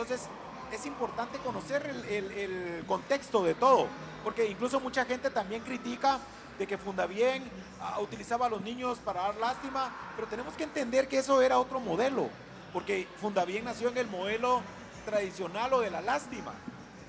Entonces, es importante conocer el contexto de todo, porque incluso mucha gente también critica de que Fundavien utilizaba a los niños para dar lástima, pero tenemos que entender que eso era otro modelo, porque Fundavien nació en el modelo tradicional o de la lástima,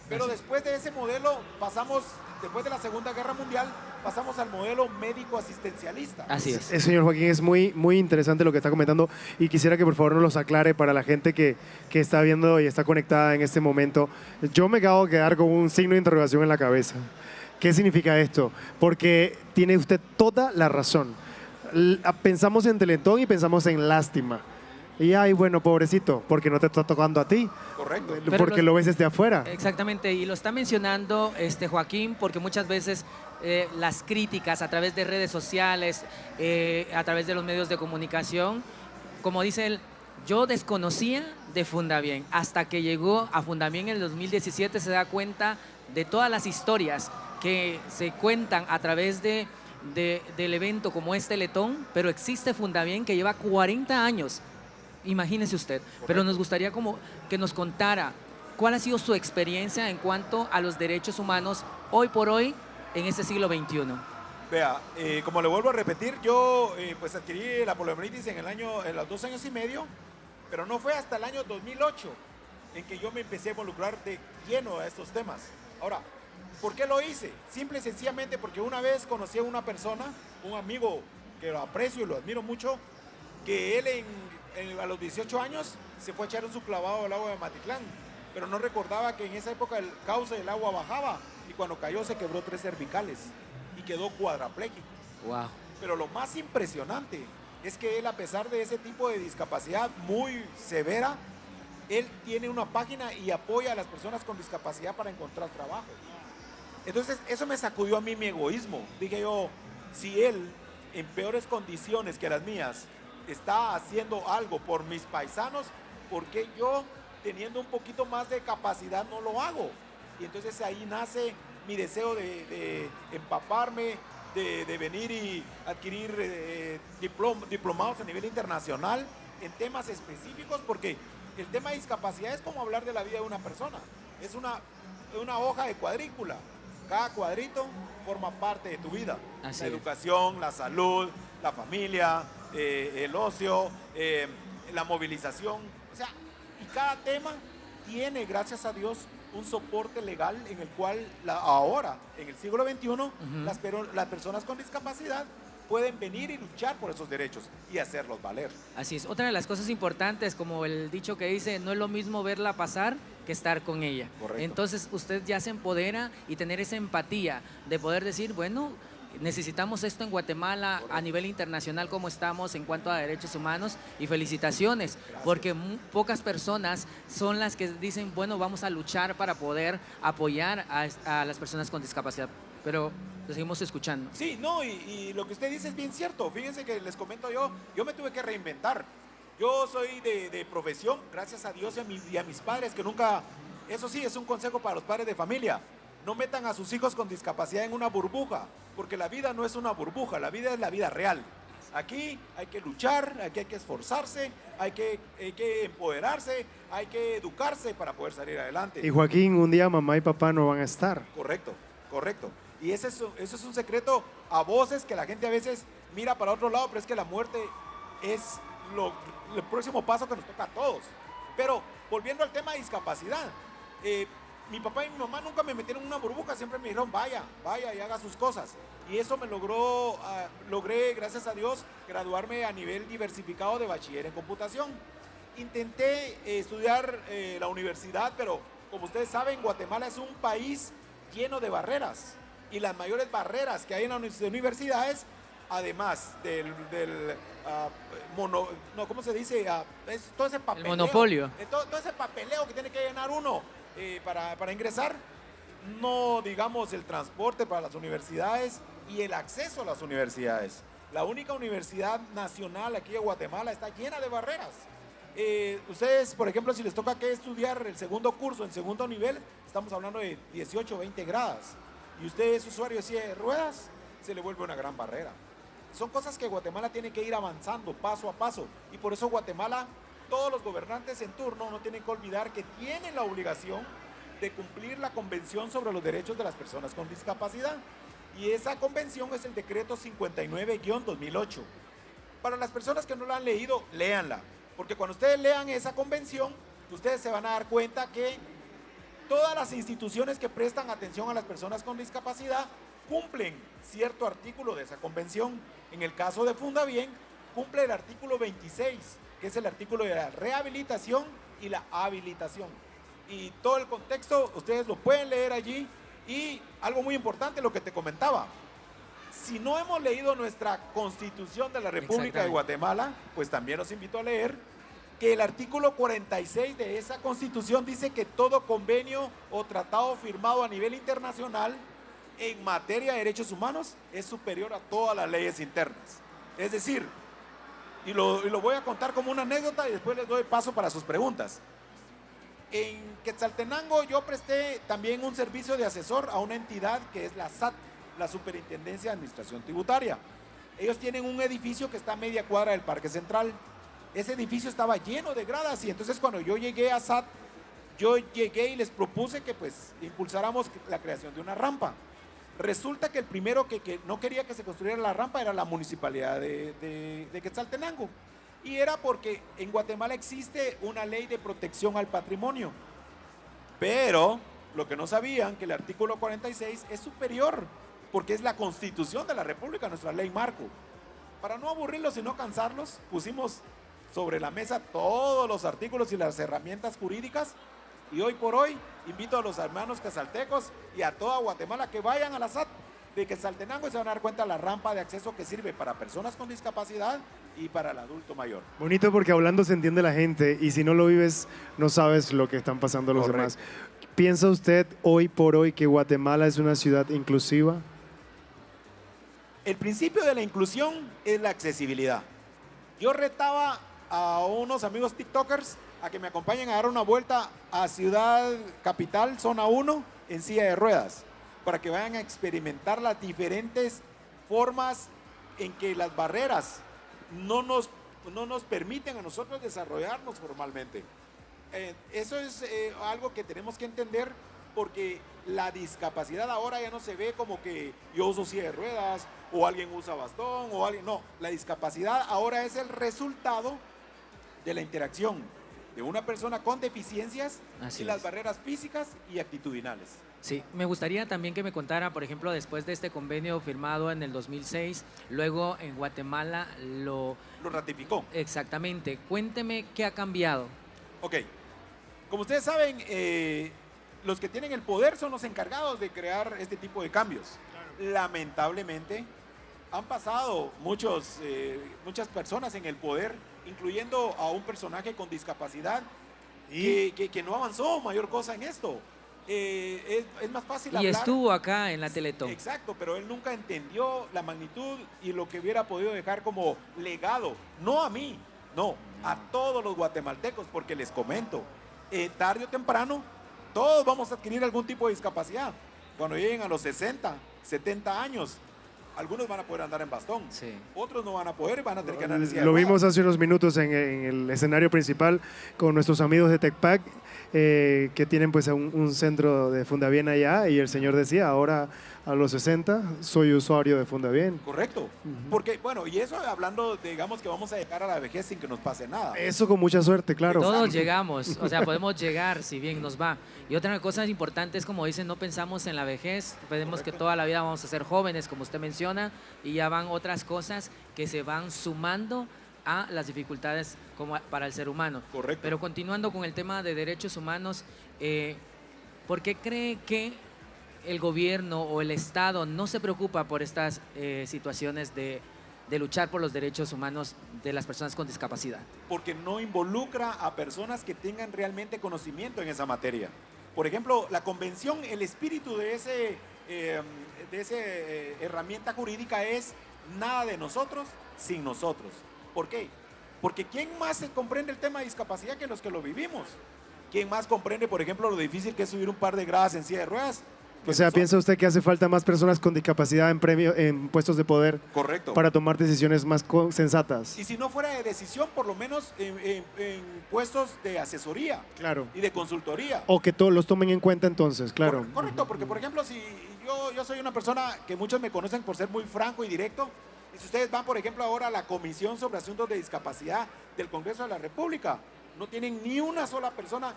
pero después de ese modelo pasamos, después de la Segunda Guerra Mundial, pasamos al modelo médico asistencialista. Así es. Señor Joaquín, es muy, muy interesante lo que está comentando y quisiera que por favor nos los aclare para la gente que está viendo y está conectada en este momento. Yo me acabo de quedar con un signo de interrogación en la cabeza. ¿Qué significa esto? Porque tiene usted toda la razón. Pensamos en Teletón y pensamos en lástima. Y ay, bueno, pobrecito, porque no te está tocando a ti. Correcto. Porque lo ves desde afuera. Exactamente, y lo está mencionando Joaquín porque muchas veces las críticas a través de redes sociales, a través de los medios de comunicación, como dice él, yo desconocía de Fundavien, hasta que llegó a Fundavien en el 2017 se da cuenta de todas las historias que se cuentan a través del evento como es Teletón, pero existe Fundavien que lleva 40 años. Imagínese usted, pero nos gustaría como que nos contara cuál ha sido su experiencia en cuanto a los derechos humanos hoy por hoy en este siglo XXI. Vea, como le vuelvo a repetir, yo pues adquirí la poliomielitis en los 2 años y medio, pero no fue hasta el año 2008 en que yo me empecé a involucrar de lleno a estos temas. Ahora, ¿por qué lo hice? Simple y sencillamente porque una vez conocí a una persona, un amigo que lo aprecio y lo admiro mucho, que él a los 18 años se fue a echar su clavado al agua de Matitlán, pero no recordaba que en esa época el cauce del agua bajaba y cuando cayó se quebró 3 cervicales y quedó cuadrapléjico. Wow. Pero lo más impresionante es que él, a pesar de ese tipo de discapacidad muy severa, él tiene una página y apoya a las personas con discapacidad para encontrar trabajo. Entonces eso me sacudió a mí mi egoísmo. Dije yo, si él en peores condiciones que las mías está haciendo algo por mis paisanos, ¿por qué yo, teniendo un poquito más de capacidad, no lo hago? Y entonces ahí nace mi deseo de empaparme, de venir y adquirir diplomados a nivel internacional en temas específicos, porque el tema de discapacidad es como hablar de la vida de una persona. Es una hoja de cuadrícula. Cada cuadrito forma parte de tu vida. Así la es. educación, la salud, la familia, el ocio, la movilización. O sea, y cada tema tiene, gracias a Dios, un soporte legal en el cual ahora, en el siglo XXI, las personas con discapacidad pueden venir y luchar por esos derechos y hacerlos valer. Así es. Otra de las cosas importantes, como el dicho que dice, no es lo mismo verla pasar que estar con ella. Correcto. Entonces usted ya se empodera y tener esa empatía de poder decir, bueno, necesitamos esto en Guatemala. Correcto. A nivel internacional, cómo estamos en cuanto a derechos humanos, y felicitaciones. Gracias. Porque pocas personas son las que dicen, bueno, vamos a luchar para poder apoyar a las personas con discapacidad. Pero lo seguimos escuchando. Sí, no, y lo que usted dice es bien cierto. Fíjense que les comento yo me tuve que reinventar. Yo soy de profesión, gracias a Dios y a mis padres, que nunca, eso sí, es un consejo para los padres de familia, no metan a sus hijos con discapacidad en una burbuja, porque la vida no es una burbuja, la vida es la vida real. Aquí hay que luchar, aquí hay que esforzarse, hay que empoderarse, hay que educarse para poder salir adelante. Y Joaquín, un día mamá y papá no van a estar. Correcto, correcto. Y eso es un secreto a voces que la gente a veces mira para otro lado, pero es que la muerte es el próximo paso que nos toca a todos. Pero volviendo al tema de discapacidad, mi papá y mi mamá nunca me metieron en una burbuja, siempre me dijeron vaya y haga sus cosas. Y eso me logré, gracias a Dios, graduarme a nivel diversificado de bachiller en computación. Intenté estudiar la universidad, pero como ustedes saben, Guatemala es un país lleno de barreras. Y las mayores barreras que hay en las universidades, además ¿cómo se dice? Todo ese papeleo. El monopolio. Todo ese papeleo que tiene que llenar uno para ingresar. No digamos el transporte para las universidades y el acceso a las universidades. La única universidad nacional aquí en Guatemala está llena de barreras. Ustedes, por ejemplo, si les toca que estudiar el segundo curso, el segundo nivel, estamos hablando de 18 o 20 gradas. Y usted es usuario de silla de ruedas, se le vuelve una gran barrera. Son cosas que Guatemala tiene que ir avanzando paso a paso. Y por eso Guatemala todos los gobernantes en turno no tienen que olvidar que tienen la obligación de cumplir la Convención sobre los Derechos de las Personas con Discapacidad. Y esa convención es el decreto 59-2008. Para las personas que no la han leído, léanla. Porque cuando ustedes lean esa convención, ustedes se van a dar cuenta que todas las instituciones que prestan atención a las personas con discapacidad cumplen cierto artículo de esa convención. En el caso de Fundabien, cumple el artículo 26, que es el artículo de la rehabilitación y la habilitación. Y todo el contexto, ustedes lo pueden leer allí. Y algo muy importante, lo que te comentaba, si no hemos leído nuestra Constitución de la República de Guatemala, pues también los invito a leer que el artículo 46 de esa Constitución dice que todo convenio o tratado firmado a nivel internacional en materia de derechos humanos es superior a todas las leyes internas. Es decir, y lo voy a contar como una anécdota y después les doy paso para sus preguntas. En Quetzaltenango yo presté también un servicio de asesor a una entidad que es la SAT, la Superintendencia de Administración Tributaria. Ellos tienen un edificio que está a media cuadra del Parque Central. Ese edificio estaba lleno de gradas y entonces cuando yo llegué a SAT, yo llegué y les propuse que pues impulsáramos la creación de una rampa. Resulta que el primero que no quería que se construyera la rampa era la municipalidad de Quetzaltenango. Y era porque en Guatemala existe una ley de protección al patrimonio. Pero lo que no sabían, que el artículo 46 es superior, porque es la Constitución de la República, nuestra ley marco. Para no aburrirlos y no cansarlos, pusimos sobre la mesa todos los artículos y las herramientas jurídicas. Y hoy por hoy invito a los hermanos quetzaltecos y a toda Guatemala que vayan a la SAT de Quetzaltenango y se van a dar cuenta de la rampa de acceso que sirve para personas con discapacidad y para el adulto mayor. Bonito porque hablando se entiende la gente y si no lo vives no sabes lo que están pasando los demás. ¿Piensa usted hoy por hoy que Guatemala es una ciudad inclusiva? El principio de la inclusión es la accesibilidad. Yo retaba a unos amigos tiktokers a que me acompañen a dar una vuelta a Ciudad Capital, zona 1, en silla de ruedas, para que vayan a experimentar las diferentes formas en que las barreras no nos permiten a nosotros desarrollarnos formalmente. Eso es algo que tenemos que entender, porque la discapacidad ahora ya no se ve como que yo uso silla de ruedas o alguien usa bastón o alguien, no, la discapacidad ahora es el resultado de la interacción de una persona con deficiencias y las barreras físicas y actitudinales. Sí, me gustaría también que me contara, por ejemplo, después de este convenio firmado en el 2006, luego en Guatemala lo ratificó. Exactamente. Cuénteme qué ha cambiado. Ok. Como ustedes saben, los que tienen el poder son los encargados de crear este tipo de cambios. Claro. Lamentablemente, han pasado muchas personas en el poder, incluyendo a un personaje con discapacidad que no avanzó mayor cosa en esto. Es más fácil hablar. Y estuvo acá en la Teletón. Exacto, pero él nunca entendió la magnitud y lo que hubiera podido dejar como legado. No a mí, no, a todos los guatemaltecos, porque les comento, tarde o temprano, todos vamos a adquirir algún tipo de discapacidad. Cuando lleguen a los 60, 70 años, algunos van a poder andar en bastón, sí. Otros no van a poder, van a tener que andar en silla de Lo ruedas. vimos hace unos minutos en el escenario principal con nuestros amigos de TecPac, que tienen pues un centro de Fundabien allá, y el señor decía, ahora a los 60 soy usuario de Fundabien. Correcto, porque bueno, y eso hablando, digamos que vamos a llegar a la vejez sin que nos pase nada. Eso con mucha suerte, claro. Todos llegamos, o sea, podemos llegar si bien nos va. Y otra cosa importante es, como dicen, no pensamos en la vejez, pensemos que toda la vida vamos a ser jóvenes, como usted menciona, y ya van otras cosas que se van sumando a las dificultades como para el ser humano. Correcto. Pero continuando con el tema de derechos humanos, ¿por qué cree que el gobierno o el Estado no se preocupa por estas situaciones de luchar por los derechos humanos de las personas con discapacidad? Porque no involucra a personas que tengan realmente conocimiento en esa materia. Por ejemplo, la convención, el espíritu de esa herramienta jurídica es nada de nosotros sin nosotros. ¿Por qué? Porque ¿quién más se comprende el tema de discapacidad que los que lo vivimos? ¿Quién más comprende, por ejemplo, lo difícil que es subir un par de gradas en silla de ruedas? O sea, ¿piensa usted que hace falta más personas con discapacidad en puestos de poder Correcto. para tomar decisiones más sensatas? Y si no fuera de decisión, por lo menos en puestos de asesoría Claro. y de consultoría. O que todos los tomen en cuenta entonces, claro. Correcto, porque por ejemplo, si yo soy una persona que muchos me conocen por ser muy franco y directo, y si ustedes van, por ejemplo, ahora a la Comisión sobre Asuntos de Discapacidad del Congreso de la República, no tienen ni una sola persona,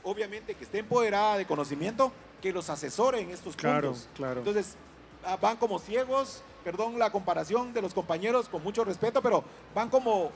obviamente, que esté empoderada de conocimiento, que los asesore en estos puntos. Claro. Entonces, van como ciegos, perdón la comparación de los compañeros, con mucho respeto, pero van como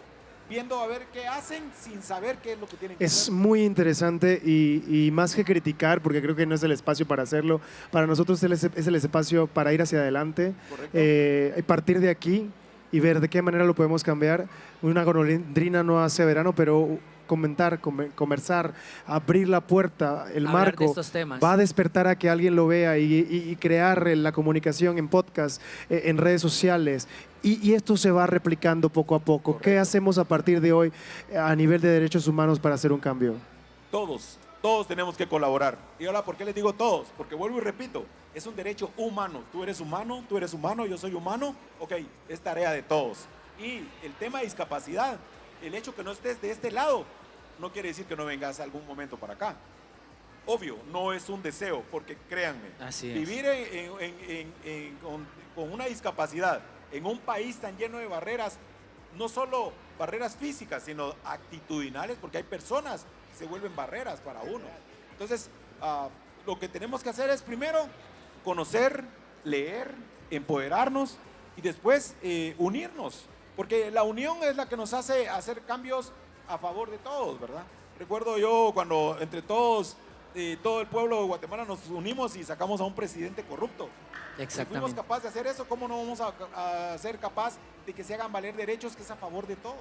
viendo a ver qué hacen sin saber qué es lo que tienen que Es hacer. muy interesante y más que criticar, porque creo que no es el espacio para hacerlo, para nosotros es el espacio para ir hacia adelante, Correcto. partir de aquí y ver de qué manera lo podemos cambiar. Una golondrina no hace verano, pero comentar, conversar, abrir la puerta, el Hablar de marco, estos temas. va a despertar a que alguien lo vea y crear la comunicación en podcast, en redes sociales. Y esto se va replicando poco a poco. Correcto. ¿Qué hacemos a partir de hoy a nivel de derechos humanos para hacer un cambio? Todos tenemos que colaborar. Y ahora, ¿por qué les digo todos? Porque vuelvo y repito, es un derecho humano. Tú eres humano, yo soy humano. Ok, es tarea de todos. Y el tema de discapacidad, el hecho que no estés de este lado, no quiere decir que no vengas algún momento para acá. Obvio, no es un deseo, porque créanme, Así es. vivir con una discapacidad en un país tan lleno de barreras, no solo barreras físicas, sino actitudinales, porque hay personas que se vuelven barreras para uno. Entonces, lo que tenemos que hacer es primero conocer, leer, empoderarnos y después unirnos, porque la unión es la que nos hace hacer cambios a favor de todos, ¿verdad? Recuerdo yo cuando entre todos, todo el pueblo de Guatemala nos unimos y sacamos a un presidente corrupto. Si fuimos Exactamente. capaces de hacer eso, ¿cómo no vamos a ser capaces de que se hagan valer derechos que es a favor de todos?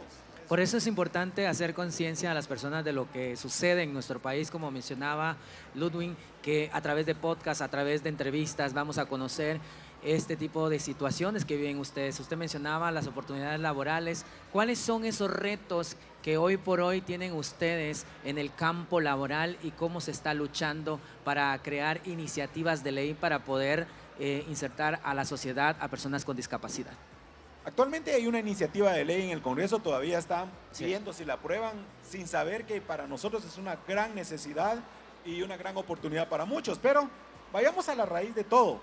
Por eso es importante hacer conciencia a las personas de lo que sucede en nuestro país, como mencionaba Ludwig, que a través de podcasts, a través de entrevistas, vamos a conocer este tipo de situaciones que viven ustedes. Usted mencionaba las oportunidades laborales. ¿Cuáles son esos retos que hoy por hoy tienen ustedes en el campo laboral y cómo se está luchando para crear iniciativas de ley para poder insertar a la sociedad a personas con discapacidad? Actualmente hay una iniciativa de ley en el Congreso, todavía están Sí. viendo si la aprueban, sin saber que para nosotros es una gran necesidad y una gran oportunidad para muchos. Pero vayamos a la raíz de todo.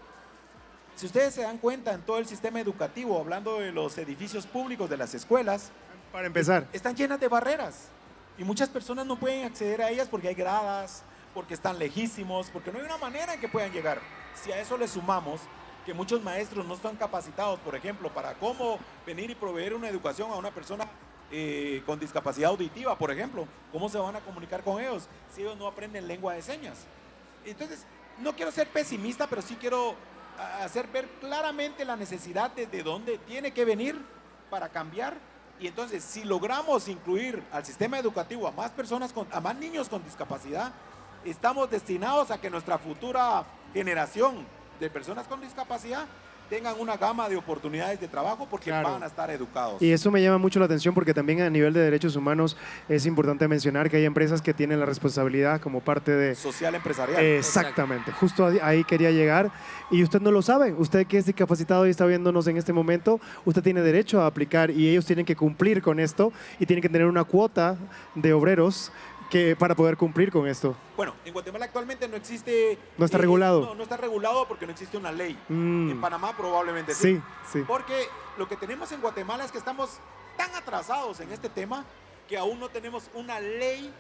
Si ustedes se dan cuenta, en todo el sistema educativo, hablando de los edificios públicos, de las escuelas, Para empezar, están llenas de barreras y muchas personas no pueden acceder a ellas porque hay gradas, porque están lejísimos, porque no hay una manera en que puedan llegar. Si a eso le sumamos que muchos maestros no están capacitados, por ejemplo, para cómo venir y proveer una educación a una persona con discapacidad auditiva, por ejemplo, ¿cómo se van a comunicar con ellos si ellos no aprenden lengua de señas? Entonces, no quiero ser pesimista, pero sí quiero hacer ver claramente la necesidad desde dónde tiene que venir para cambiar. Y entonces, si logramos incluir al sistema educativo a más personas, a más niños con discapacidad, estamos destinados a que nuestra futura generación de personas con discapacidad tengan una gama de oportunidades de trabajo porque Claro. van a estar educados. y eso me llama mucho la atención porque también a nivel de derechos humanos es importante mencionar que hay empresas que tienen la responsabilidad como parte de... Social empresarial. Exactamente, justo ahí quería llegar y usted no lo sabe, usted que es discapacitado y está viéndonos en este momento, usted tiene derecho a aplicar y ellos tienen que cumplir con esto y tienen que tener una cuota de obreros para poder cumplir con esto. Bueno, en Guatemala actualmente no existe... No está regulado. No está regulado porque no existe una ley. Mm. En Panamá probablemente Sí, sí. Porque lo que tenemos en Guatemala es que estamos tan atrasados en este tema que aún no tenemos una ley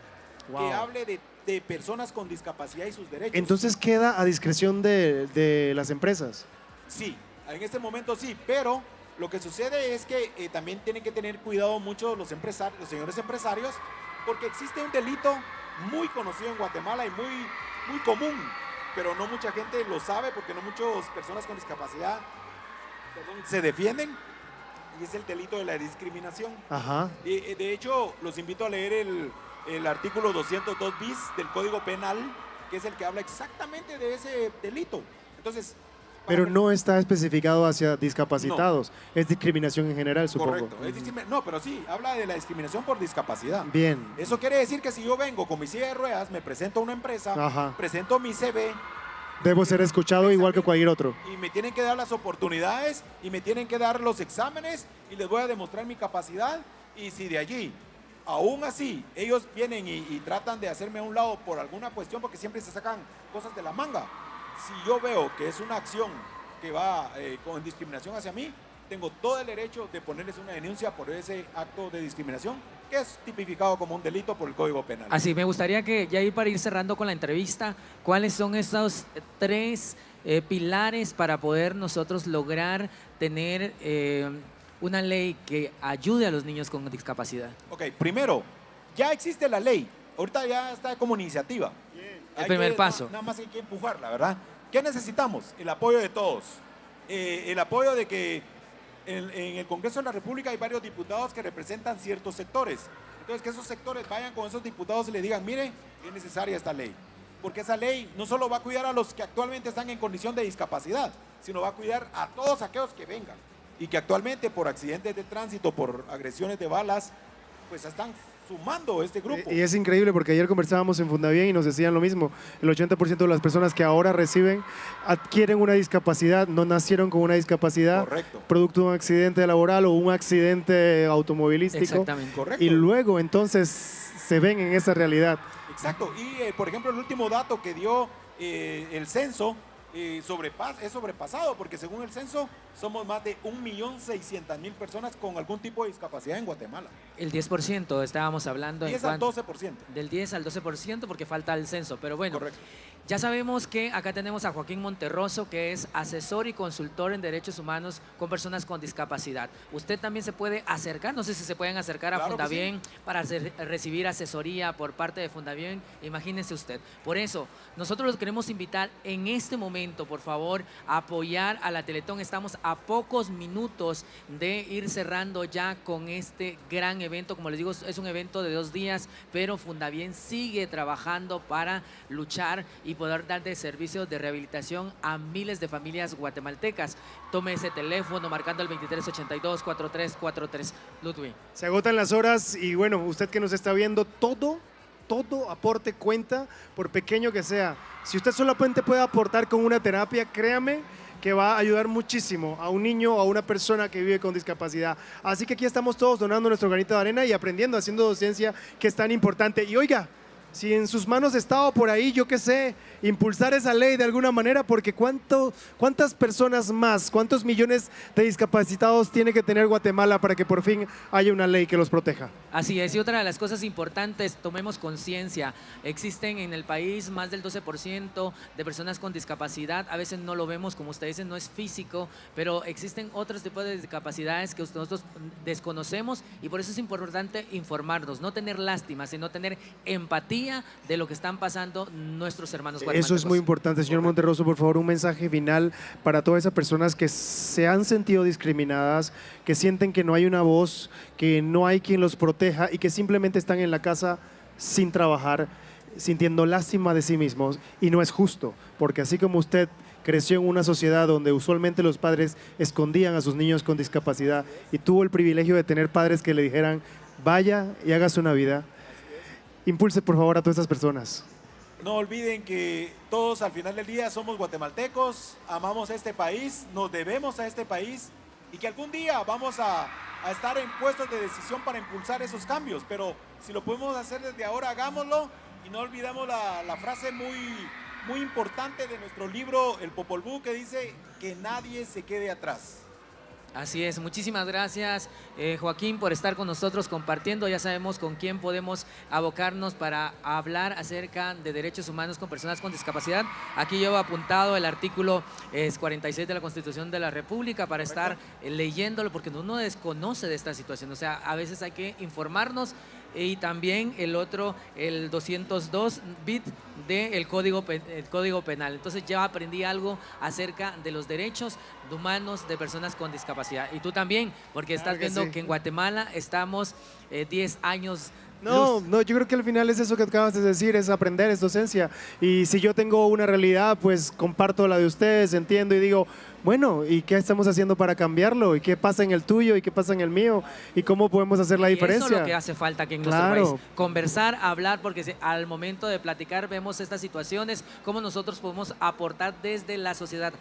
que hable de personas con discapacidad y sus derechos. Entonces queda a discreción de las empresas. Sí, en este momento sí, pero lo que sucede es que también tienen que tener cuidado mucho los señores empresarios, porque existe un delito muy conocido en Guatemala y muy común, pero no mucha gente lo sabe porque no muchas personas con discapacidad se defienden, y es el delito de la discriminación. Ajá. De hecho, los invito a leer el artículo 202 bis del Código Penal, que es el que habla exactamente de ese delito. Entonces, Pero no está especificado hacia discapacitados. Es discriminación en general, supongo. correcto. No, pero sí, habla de la discriminación por discapacidad. Bien. Eso quiere decir que si yo vengo con mi silla de ruedas, me presento a una empresa, Ajá. presento mi CV Debo ser escuchado igual que cualquier otro. Y me tienen que dar las oportunidades y me tienen que dar los exámenes y les voy a demostrar mi capacidad. Y si de allí, aún así, ellos vienen y tratan de hacerme a un lado por alguna cuestión, porque siempre se sacan cosas de la manga. Si yo veo que es una acción que va con discriminación hacia mí, tengo todo el derecho de ponerles una denuncia por ese acto de discriminación, que es tipificado como un delito por el Código Penal. Así, me gustaría que ya para ir cerrando con la entrevista, ¿cuáles son esos tres pilares para poder nosotros lograr tener una ley que ayude a los niños con discapacidad? Ok, primero, ya existe la ley, ahorita ya está como iniciativa. El primer paso. Nada más hay que empujarla, ¿verdad? ¿Qué necesitamos? El apoyo de todos. El apoyo de que en el Congreso de la República hay varios diputados que representan ciertos sectores. Entonces, que esos sectores vayan con esos diputados y le digan, mire, es necesaria esta ley. Porque esa ley no solo va a cuidar a los que actualmente están en condición de discapacidad, sino va a cuidar a todos aquellos que vengan y que actualmente por accidentes de tránsito, por agresiones de balas, pues están sumando este grupo. Y es increíble porque ayer conversábamos en Fundabien y nos decían lo mismo. El 80% de las personas que ahora reciben adquieren una discapacidad, no nacieron con una discapacidad, Correcto. producto de un accidente laboral o un accidente automovilístico. Exactamente. Correcto. Y luego entonces se ven en esa realidad. Exacto. Y por ejemplo, el último dato que dio el censo es sobrepasado, porque según el censo somos más de 1.600.000 personas con algún tipo de discapacidad en Guatemala. El 10% estábamos hablando 10 en al 12%. del 10 al 12% porque falta el censo, pero bueno. Correcto. Ya sabemos que acá tenemos a Joaquín Monterroso, que es asesor y consultor en derechos humanos con personas con discapacidad. Usted también se puede acercar, no sé si se pueden acercar a Claro que Fundabien para recibir asesoría por parte de Fundabien, imagínese usted. Por eso, nosotros los queremos invitar en este momento, por favor, a apoyar a la Teletón. Estamos a pocos minutos de ir cerrando ya con este gran evento. Como les digo, es un evento de 2 días, pero Fundabien sigue trabajando para luchar y poder dar de servicio de rehabilitación a miles de familias guatemaltecas. Tome ese teléfono marcando el 2382-4343. Ludwig. Se agotan las horas y bueno, usted que nos está viendo, todo aporte cuenta, por pequeño que sea. Si usted solamente puede aportar con una terapia, créame que va a ayudar muchísimo a un niño o a una persona que vive con discapacidad. Así que aquí estamos todos donando nuestro granito de arena y aprendiendo, haciendo docencia, que es tan importante. Y oiga, si en sus manos estaba por ahí, yo qué sé, impulsar esa ley de alguna manera, porque ¿cuántas personas más, cuántos millones de discapacitados tiene que tener Guatemala para que por fin haya una ley que los proteja? Así es, y otra de las cosas importantes, tomemos conciencia. Existen en el país más del 12% de personas con discapacidad. A veces no lo vemos, como ustedes dicen, no es físico, pero existen otros tipos de discapacidades que nosotros desconocemos y por eso es importante informarnos, no tener lástima, sino tener empatía de lo que están pasando nuestros hermanos guatemaltecos. Eso es muy importante, señor Monterroso. Por favor, un mensaje final para todas esas personas que se han sentido discriminadas, que sienten que no hay una voz, que no hay quien los proteja y que simplemente están en la casa sin trabajar, sintiendo lástima de sí mismos. Y no es justo, porque así como usted creció en una sociedad donde usualmente los padres escondían a sus niños con discapacidad y tuvo el privilegio de tener padres que le dijeran, vaya y hágase una vida, impulse por favor a todas estas personas. No olviden que todos al final del día somos guatemaltecos, amamos a este país, nos debemos a este país y que algún día vamos a estar en puestos de decisión para impulsar esos cambios, pero si lo podemos hacer desde ahora, hagámoslo y no olvidemos la frase muy importante de nuestro libro El Popol Vuh, que dice que nadie se quede atrás. Así es, muchísimas gracias Joaquín por estar con nosotros compartiendo. Ya sabemos con quién podemos abocarnos para hablar acerca de derechos humanos con personas con discapacidad. Aquí llevo apuntado el artículo 46 de la Constitución de la República para estar leyéndolo porque uno desconoce de esta situación. O sea, a veces hay que informarnos y también el otro, el 202 bit del Código Penal. Entonces ya aprendí algo acerca de los derechos humanos de personas con discapacidad. Y tú también, porque estás viendo que en Guatemala estamos 10 años No, no, yo creo que al final es eso que acabas de decir, es aprender, es docencia. Y si yo tengo una realidad, pues comparto la de ustedes, entiendo y digo, bueno, ¿y qué estamos haciendo para cambiarlo? ¿Y qué pasa en el tuyo? ¿Y qué pasa en el mío? ¿Y cómo podemos hacer la Y diferencia? eso es lo que hace falta aquí en Claro. nuestro país. Conversar, hablar, porque al momento de platicar vemos estas situaciones, cómo nosotros podemos aportar desde la sociedad.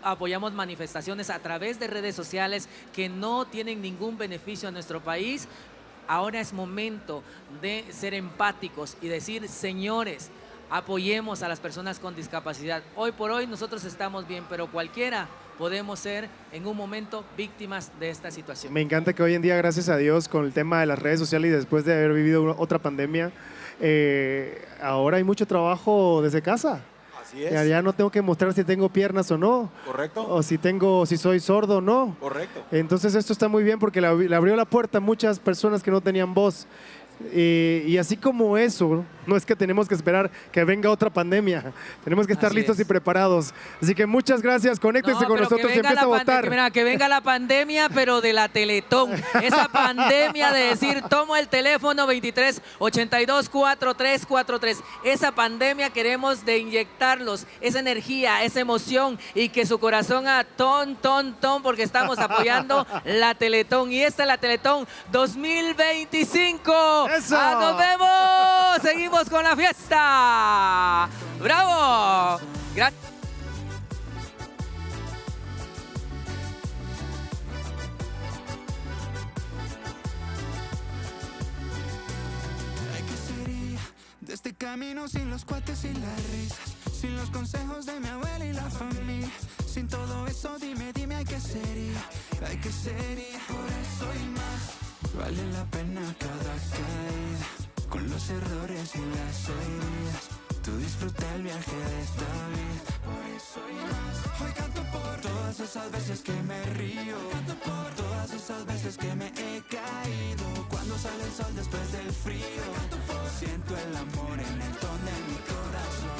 Apoyamos manifestaciones a través de redes sociales que no tienen ningún beneficio a nuestro país. Ahora es momento de ser empáticos y decir, señores, apoyemos a las personas con discapacidad. Hoy por hoy nosotros estamos bien, pero cualquiera podemos ser en un momento víctimas de esta situación. Me encanta que hoy en día, gracias a Dios, con el tema de las redes sociales y después de haber vivido otra pandemia, ahora hay mucho trabajo desde casa. Así es. Ya no tengo que mostrar si tengo piernas o no, Correcto. o si soy sordo o no. Correcto. Entonces esto está muy bien porque le abrió la puerta a muchas personas que no tenían voz. Y así como eso, no es que tenemos que esperar que venga otra pandemia. Tenemos que estar Así listos es. y preparados. Así que muchas gracias. Conéctense No, con pero nosotros y venga empieza a la votar. mira, que venga la pandemia, pero de la Teletón. Esa pandemia de decir, tomo el teléfono 23 82 4343. Esa pandemia queremos de inyectarlos, esa energía, esa emoción y que su corazón haga ton, porque estamos apoyando la Teletón. Y esta es la Teletón 2025. ¡Eso! ¡Ah, nos vemos! Seguimos con la fiesta. ¡Bravo! Gracias. Ay, ¿qué sería de este camino sin los cuates y las risas? Sin los consejos de mi abuela y la familia. Sin todo eso, dime, ay, ¿qué sería? Ay, ¿qué sería? Por eso y más. Vale la pena cada caída, con los errores y las heridas. Tú disfruta el viaje de esta vida. Por eso y más. Hoy canto por todas esas veces que me río. Canto por todas esas veces que me he caído. Cuando sale el sol después del frío. Siento el amor en el ton de mi corazón.